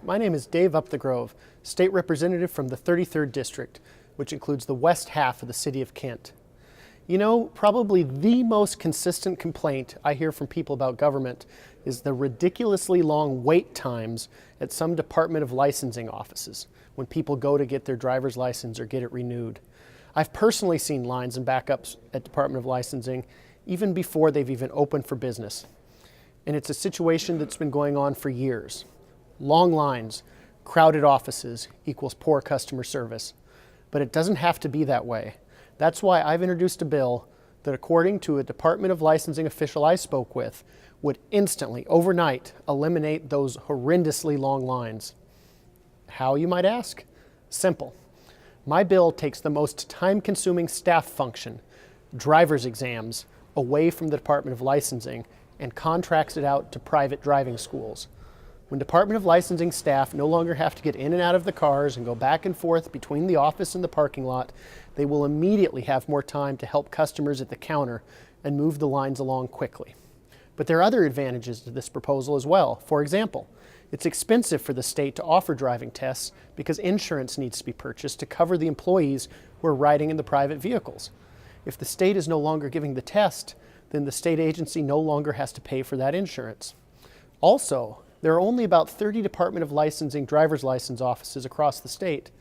My name is Dave Upthegrove, State Representative from the 33rd District, which includes the west half of the city of Kent. You know, probably the most consistent complaint I hear from people about government is the ridiculously long wait times at some Department of Licensing offices when people go to get their driver's license or get it renewed. I've personally seen lines and backups at Department of Licensing even before they've even opened for business. And it's a situation that's been going on for years. Long lines, crowded offices equals poor customer service. But it doesn't have to be that way. That's why I've introduced a bill that, according to a Department of Licensing official I spoke with, would instantly, overnight, eliminate those horrendously long lines. How, you might ask? Simple. My bill takes the most time-consuming staff function, driver's exams, away from the Department of Licensing and contracts it out to private driving schools. When Department of Licensing staff no longer have to get in and out of the cars and go back and forth between the office and the parking lot, they will immediately have more time to help customers at the counter and move the lines along quickly. But there are other advantages to this proposal as well. For example, it's expensive for the state to offer driving tests because insurance needs to be purchased to cover the employees who are riding in the private vehicles. If the state is no longer giving the test, then the state agency no longer has to pay for that insurance. Also, there are only about 30 Department of Licensing driver's license offices across the state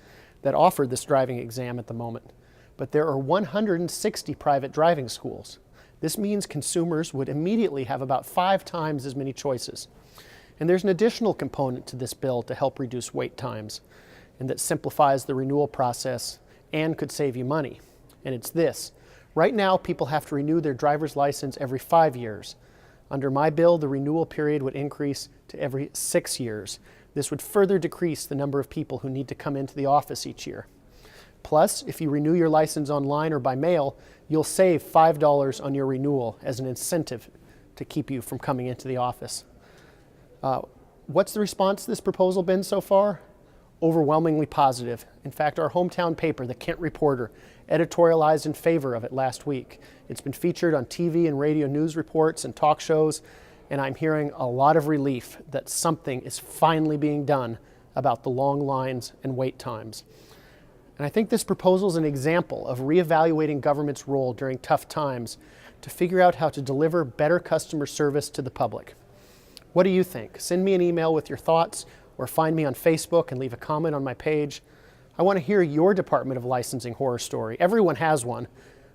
that offer this driving exam at the moment, but there are 160 private driving schools. This means consumers would immediately have about 5 times as many choices. And there's an additional component to this bill to help reduce wait times, and that simplifies the renewal process and could save you money. And it's this. Right now, people have to renew their driver's license every 5 years. Under my bill, the renewal period would increase to every 6 years. This would further decrease the number of people who need to come into the office each year. Plus, if you renew your license online or by mail, you'll save $5 on your renewal as an incentive to keep you from coming into the office. What's the response to this proposal been so far? Overwhelmingly positive. In fact, our hometown paper, the Kent Reporter, editorialized in favor of it last week. It's been featured on TV and radio news reports and talk shows, and I'm hearing a lot of relief that something is finally being done about the long lines and wait times. And I think this proposal is an example of reevaluating government's role during tough times to figure out how to deliver better customer service to the public. What do you think? Send me an email with your thoughts, or find me on Facebook and leave a comment on my page. I want to hear your Department of Licensing horror story. Everyone has one.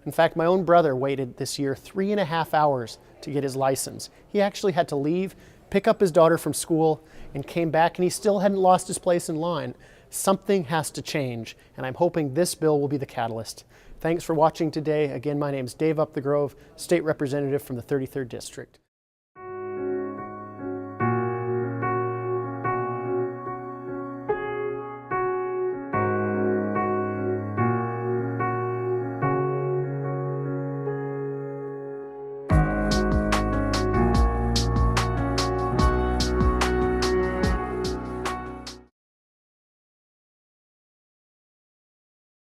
In fact, my own brother waited this year 3.5 hours to get his license. He actually had to leave, pick up his daughter from school, and came back, and he still hadn't lost his place in line. Something has to change, and I'm hoping this bill will be the catalyst. Thanks for watching today. Again, my name is Dave Upthegrove, State Representative from the 33rd District.